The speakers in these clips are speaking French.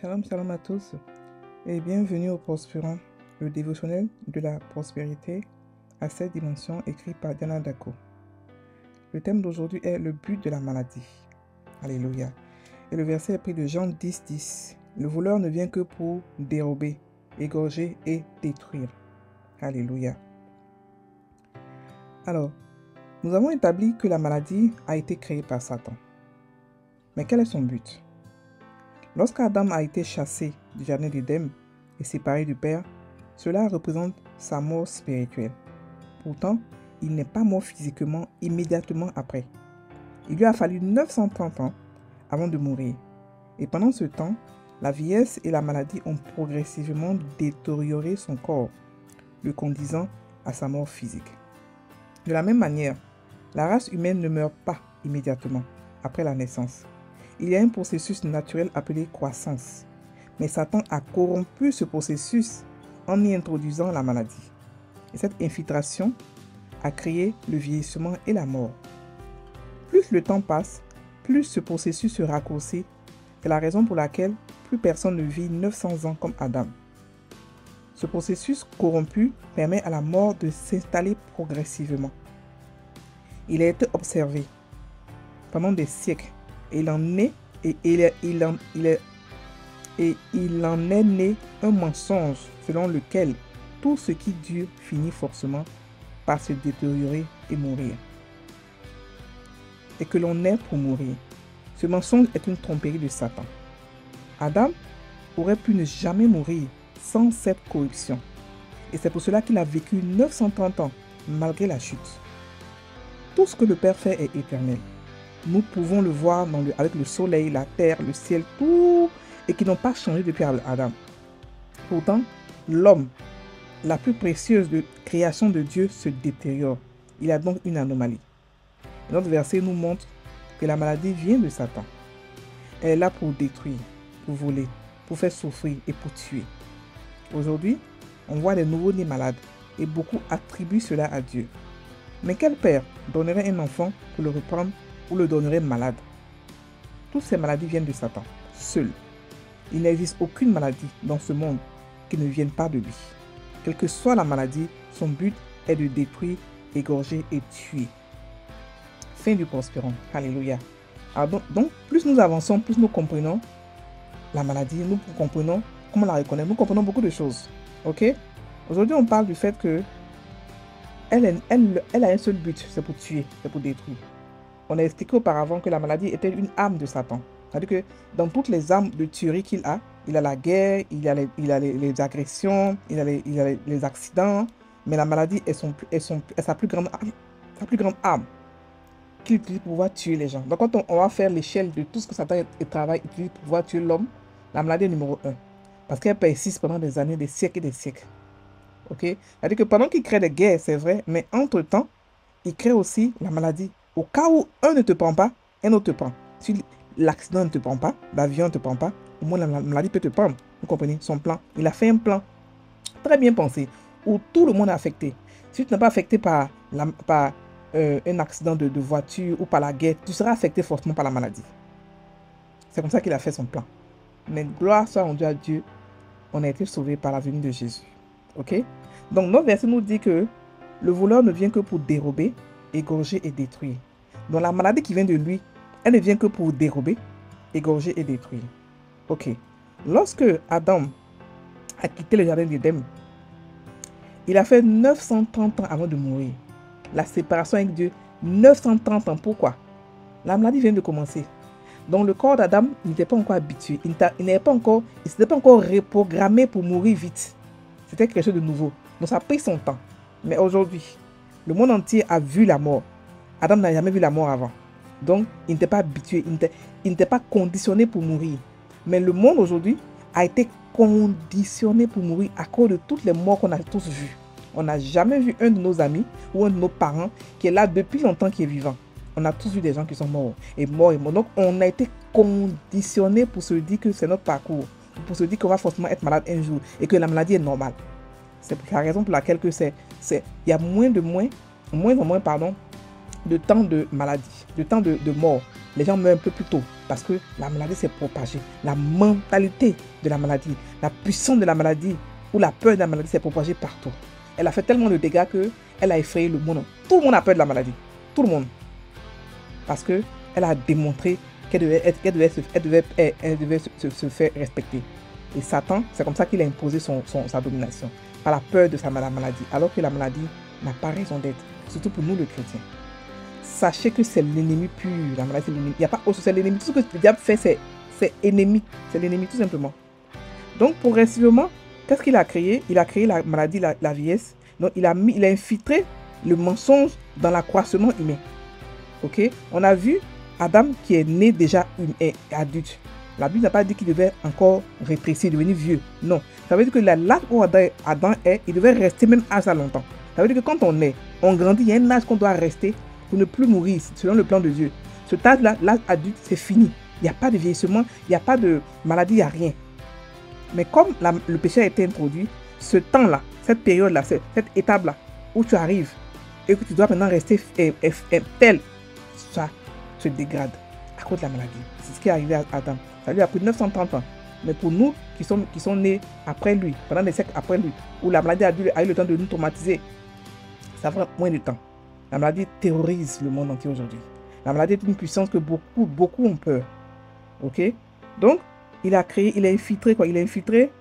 Shalom, shalom à tous et bienvenue au Prospérant, le dévotionnel de la prospérité à 7 dimensions écrit par Diana Dako. Le thème d'aujourd'hui est le but de la maladie. Alléluia. Et le verset est pris de Jean 10, 10. Le voleur ne vient que pour dérober, égorger et détruire. Alléluia. Alors, nous avons établi que la maladie a été créée par Satan. Mais quel est son but? Lorsqu'Adam a été chassé du jardin d'Éden et séparé du Père, cela représente sa mort spirituelle. Pourtant, il n'est pas mort physiquement immédiatement après. Il lui a fallu 930 ans avant de mourir. Et pendant ce temps, la vieillesse et la maladie ont progressivement détérioré son corps, le conduisant à sa mort physique. De la même manière, la race humaine ne meurt pas immédiatement après la naissance. Il y a un processus naturel appelé croissance. Mais Satan a corrompu ce processus en y introduisant la maladie. Et cette infiltration a créé le vieillissement et la mort. Plus le temps passe, plus ce processus se raccourcit. C'est la raison pour laquelle plus personne ne vit 900 ans comme Adam. Ce processus corrompu permet à la mort de s'installer progressivement. Il a été observé pendant des siècles. Il en est né un mensonge selon lequel tout ce qui dure finit forcément par se détériorer et mourir. Et que l'on est pour mourir. Ce mensonge est une tromperie de Satan. Adam aurait pu ne jamais mourir sans cette corruption. Et c'est pour cela qu'il a vécu 930 ans malgré la chute. Tout ce que le Père fait est éternel. Nous pouvons le voir avec le soleil, la terre, le ciel, tout, et qui n'ont pas changé depuis Adam. Pourtant, l'homme, la plus précieuse de création de Dieu, se détériore. Il a donc une anomalie. Et notre verset nous montre que la maladie vient de Satan. Elle est là pour détruire, pour voler, pour faire souffrir et pour tuer. Aujourd'hui, on voit des nouveaux-nés malades et beaucoup attribuent cela à Dieu. Mais quel père donnerait un enfant pour le reprendre ou le donnerait malade? Toutes ces maladies viennent de Satan, seul. Il n'existe aucune maladie dans ce monde qui ne vienne pas de lui. Quelle que soit la maladie, son but est de détruire, égorger et tuer. Fin du Prospérant. Alléluia. Alors donc, plus nous avançons, plus nous comprenons la maladie, nous comprenons comment la reconnaître, nous comprenons beaucoup de choses. Ok? Aujourd'hui, on parle du fait que elle a un seul but, c'est pour tuer, c'est pour détruire. On a expliqué auparavant que la maladie était une arme de Satan. C'est-à-dire que dans toutes les armes de tuerie qu'il a la guerre, il a les agressions, il a les accidents, mais la maladie est sa plus grande arme qu'il utilise pour pouvoir tuer les gens. Donc quand on va faire l'échelle de tout ce que Satan utilise pour pouvoir tuer l'homme, la maladie est numéro 1. Parce qu'elle persiste pendant des années, des siècles et des siècles. Ok? C'est-à-dire que pendant qu'il crée des guerres, c'est vrai, mais entre-temps, il crée aussi la maladie. Au cas où un ne te prend pas, un autre te prend. Si l'accident ne te prend pas, l'avion ne te prend pas, au moins la maladie peut te prendre. Vous comprenez? Son plan. Il a fait un plan très bien pensé où tout le monde est affecté. Si tu n'es pas affecté par un accident de voiture ou par la guerre, tu seras affecté forcément par la maladie. C'est comme ça qu'il a fait son plan. Mais gloire soit rendue à Dieu, on a été sauvés par la venue de Jésus. Ok? Donc notre verset nous dit que le voleur ne vient que pour dérober, égorger et détruire. Donc la maladie qui vient de lui, elle ne vient que pour dérober, égorger et détruire. Ok. Lorsque Adam a quitté le jardin d'Éden, il a fait 930 ans avant de mourir. La séparation avec Dieu, 930 ans. Pourquoi? La maladie vient de commencer. Donc le corps d'Adam n'était pas encore habitué. Il n'était pas encore reprogrammé pour mourir vite. C'était quelque chose de nouveau. Donc ça a pris son temps. Mais aujourd'hui, le monde entier a vu la mort. Adam n'a jamais vu la mort avant. Donc, il n'était pas habitué, il n'était pas conditionné pour mourir. Mais le monde aujourd'hui a été conditionné pour mourir à cause de toutes les morts qu'on a tous vues. On n'a jamais vu un de nos amis ou un de nos parents qui est là depuis longtemps, qui est vivant. On a tous vu des gens qui sont morts et morts. Donc, on a été conditionné pour se dire que c'est notre parcours. Pour se dire qu'on va forcément être malade un jour et que la maladie est normale. C'est la raison pour laquelle il y a moins en moins de temps de maladie, de temps de mort. les gens meurent un peu plus tôt parce que la maladie s'est propagée. La mentalité de la maladie, la puissance de la maladie ou la peur de la maladie s'est propagée partout. Elle a fait tellement de dégâts qu'elle a effrayé le monde. Tout le monde a peur de la maladie. Tout le monde. Parce qu'elle a démontré qu'elle devait se faire respecter. Et Satan, c'est comme ça qu'il a imposé sa domination. Par la peur de sa maladie. Alors que la maladie n'a pas raison d'être. Surtout pour nous, les chrétiens. Sachez que c'est l'ennemi pur. La maladie, c'est l'ennemi. Il n'y a pas autre chose. C'est l'ennemi. Tout ce que le diable fait, c'est ennemi. C'est l'ennemi, tout simplement. Donc, progressivement, qu'est-ce qu'il a créé? Il a créé la maladie, la vieillesse. Donc, il a infiltré le mensonge dans l'accroissement humain. Ok? On a vu Adam qui est né déjà adulte. La Bible n'a pas dit qu'il devait encore rétrécir, devenir vieux. Non. Ça veut dire que l'âge où Adam est, il devait rester même à ça longtemps. Ça veut dire que quand on grandit, il y a un âge qu'on doit rester pour ne plus mourir selon le plan de Dieu. Ce âge-là, l'âge adulte, c'est fini. Il n'y a pas de vieillissement, il n'y a pas de maladie, il n'y a rien. Mais comme le péché a été introduit, ce temps-là, cette période-là, cette étape-là, où tu arrives et que tu dois maintenant rester tel, ça se dégrade à cause de la maladie. C'est ce qui est arrivé à Adam. Ça lui a pris 930 ans. Mais pour nous qui sont nés après lui, pendant des siècles après lui, où la maladie a eu le temps de nous traumatiser, ça prend moins de temps. La maladie terrorise le monde entier aujourd'hui. La maladie est une puissance que beaucoup ont peur. Ok? Donc, il a infiltré quoi? Il a infiltré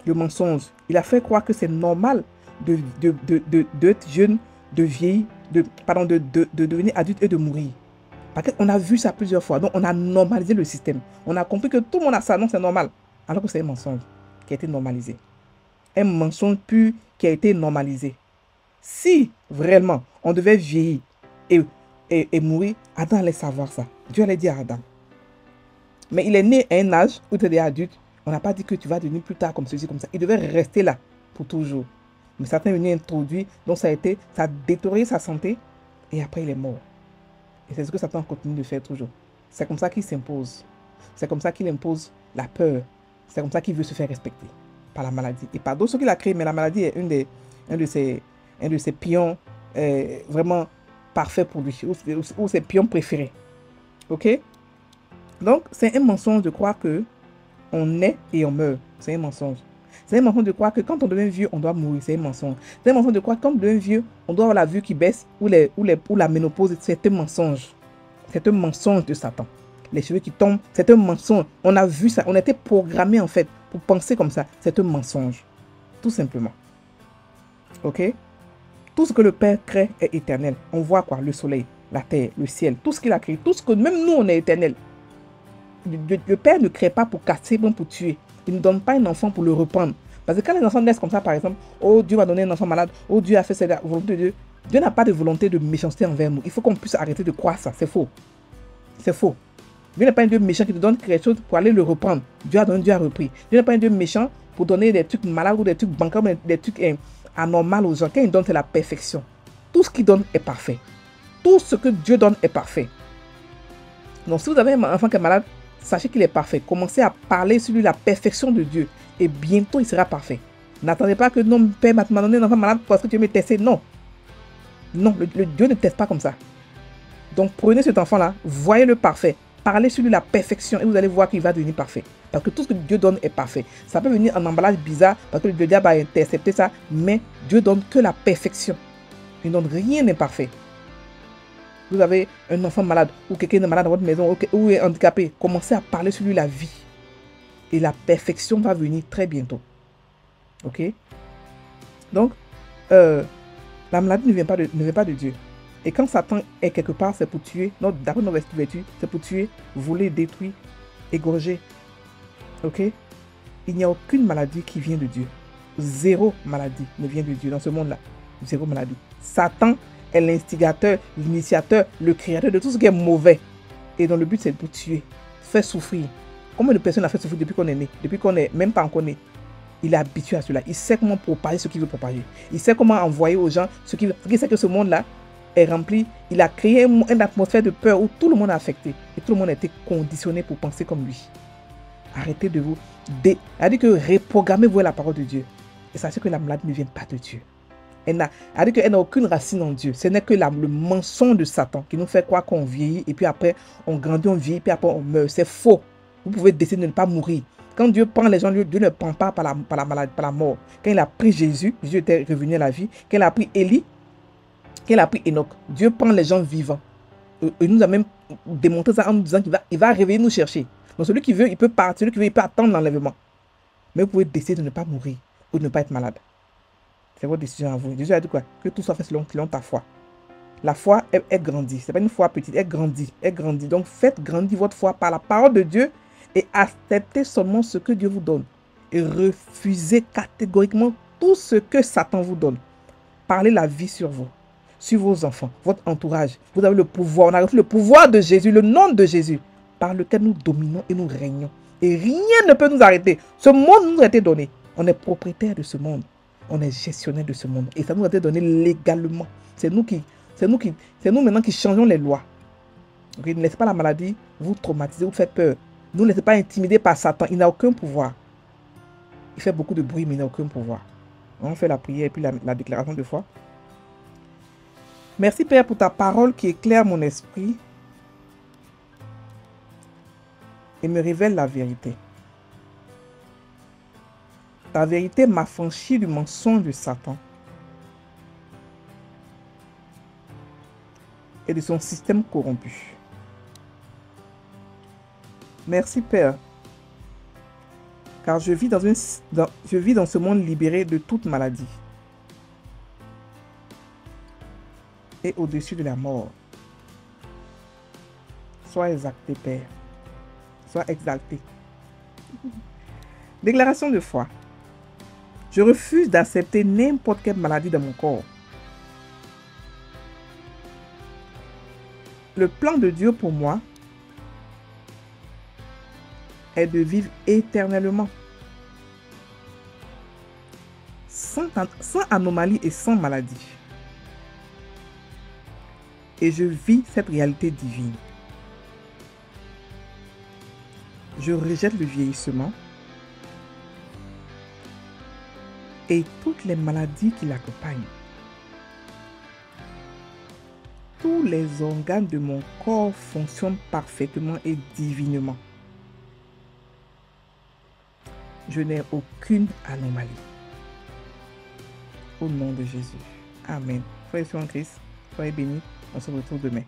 le mensonge. Il a fait croire que c'est normal d'être jeune, de vieillir, de devenir adulte et de mourir. Parce qu'on a vu ça plusieurs fois. Donc, on a normalisé le système. On a compris que tout le monde a ça. Non, c'est normal. Alors que c'est un mensonge qui a été normalisé. Un mensonge pur qui a été normalisé. Si, vraiment, on devait vieillir et mourir, Adam allait savoir ça. Dieu allait dire à Adam. Mais il est né à un âge où tu es adulte. On n'a pas dit que tu vas devenir plus tard comme ceci, comme ça. Il devait rester là pour toujours. Mais Satan est venu introduire. Donc, ça a détérioré sa santé. Et après, il est mort. Et c'est ce que Satan continue de faire toujours. C'est comme ça qu'il s'impose. C'est comme ça qu'il impose la peur. C'est comme ça qu'il veut se faire respecter par la maladie. Et par d'autres qu'il a créé, mais la maladie est un de ses pions vraiment parfaits pour lui, ou ses pions préférés. Ok? Donc, c'est un mensonge de croire que on naît et on meurt. C'est un mensonge. C'est un mensonge de croire que quand on devient vieux, on doit mourir. C'est un mensonge. C'est un mensonge de croire que quand on devient vieux, on doit avoir la vue qui baisse ou la ménopause. C'est un mensonge. C'est un mensonge de Satan. Les cheveux qui tombent, c'est un mensonge. On a vu ça. On a été programmé en fait pour penser comme ça. C'est un mensonge. Tout simplement. Ok? Tout ce que le Père crée est éternel. On voit quoi? Le soleil, la terre, le ciel. Tout ce qu'il a créé. Tout ce que même nous, on est éternel. Le Père ne crée pas pour casser, bon pour tuer. Il ne donne pas un enfant pour le reprendre. Parce que quand les enfants naissent comme ça, par exemple, oh Dieu m'a donné un enfant malade, oh Dieu a fait cette volonté de Dieu. Dieu n'a pas de volonté de méchanceté envers nous. Il faut qu'on puisse arrêter de croire ça. C'est faux. C'est faux. Dieu n'est pas un Dieu méchant qui te donne quelque chose pour aller le reprendre. Dieu a donné, Dieu a repris. Dieu n'est pas un Dieu méchant pour donner des trucs malades ou des trucs bancaires, des trucs anormaux aux gens. Quand il donne, c'est la perfection. Tout ce qu'il donne est parfait. Tout ce que Dieu donne est parfait. Donc si vous avez un enfant qui est malade, sachez qu'il est parfait. Commencez à parler sur lui la perfection de Dieu. Et bientôt, il sera parfait. N'attendez pas que non, Père m'a donné un enfant malade parce que tu veux me tester. Non. Non, le Dieu ne teste pas comme ça. Donc, prenez cet enfant-là, voyez-le parfait. Parlez sur lui la perfection et vous allez voir qu'il va devenir parfait. Parce que tout ce que Dieu donne est parfait. Ça peut venir en emballage bizarre parce que le diable a intercepté ça. Mais Dieu donne que la perfection. Il ne donne rien d'imparfait. Vous avez un enfant malade ou quelqu'un de malade dans votre maison ou est handicapé. Commencez à parler sur lui la vie. Et la perfection va venir très bientôt. Ok? Donc, la maladie ne vient pas de Dieu. Et quand Satan est quelque part, c'est pour tuer. D'après nos vertus, c'est pour tuer, voler, détruire, égorger. Ok? Il n'y a aucune maladie qui vient de Dieu. Zéro maladie ne vient de Dieu dans ce monde-là. Zéro maladie. Satan est l'instigateur, l'initiateur, le créateur de tout ce qui est mauvais. Et dont le but, c'est pour tuer, faire souffrir. Combien de personnes a fait souffrir depuis qu'on est né? Depuis qu'on est même pas encore né. Il est habitué à cela. Il sait comment propager ce qu'il veut propager. Il sait comment envoyer aux gens ce qu'il veut. Il sait que ce monde-là est rempli. Il a créé une atmosphère de peur où tout le monde est affecté. Et tout le monde a été conditionné pour penser comme lui. Arrêtez de vous... C'est-à-dire que reprogrammez-vous la parole de Dieu. Et sachez que la maladie ne vient pas de Dieu. Elle dit qu'elle n'a aucune racine en Dieu. Ce n'est que le mensonge de Satan qui nous fait croire qu'on vieillit et puis après on grandit, on vieillit, puis après on meurt. C'est faux. Vous pouvez décider de ne pas mourir. Quand Dieu prend les gens, Dieu ne prend pas par la maladie, par la mort. Quand il a pris Jésus, Jésus était revenu à la vie. Quand il a pris Élie, quand il a pris Enoch, Dieu prend les gens vivants. Il nous a même démontré ça en nous disant qu'il va réveiller nous chercher. Donc celui qui veut, il peut partir. Celui qui veut, il peut attendre l'enlèvement. Mais vous pouvez décider de ne pas mourir ou de ne pas être malade. C'est votre décision à vous. Jésus a dit quoi? Que tout soit fait selon ta foi. La foi, elle grandit. Ce n'est pas une foi petite, elle grandit. Elle grandit. Donc faites grandir votre foi par la parole de Dieu et acceptez seulement ce que Dieu vous donne. Et refusez catégoriquement tout ce que Satan vous donne. Parlez la vie sur vous, sur vos enfants, votre entourage. Vous avez le pouvoir. On a reçu le pouvoir de Jésus, le nom de Jésus, par lequel nous dominons et nous régnons. Et rien ne peut nous arrêter. Ce monde nous a été donné. On est propriétaire de ce monde. On est gestionnaire de ce monde. Et ça nous a été donné légalement. C'est nous maintenant qui changeons les lois. Okay? Ne laissez pas la maladie vous traumatiser, vous faire peur. Ne vous laissez pas intimider par Satan. Il n'a aucun pouvoir. Il fait beaucoup de bruit, mais il n'a aucun pouvoir. On fait la prière et puis la déclaration de foi. Merci Père pour ta parole qui éclaire mon esprit et me révèle la vérité. Ta vérité m'affranchit du mensonge de Satan et de son système corrompu. Merci Père, car je vis dans ce monde libéré de toute maladie et au-dessus de la mort. Sois exalté Père, sois exalté. Déclaration de foi. Je refuse d'accepter n'importe quelle maladie dans mon corps. Le plan de Dieu pour moi est de vivre éternellement, sans anomalie et sans maladie. Et je vis cette réalité divine. Je rejette le vieillissement et toutes les maladies qui l'accompagnent. Tous les organes de mon corps fonctionnent parfaitement et divinement. Je n'ai aucune anomalie. Au nom de Jésus. Amen. Frères et sœurs en Christ, soyez bénis. On se retrouve demain.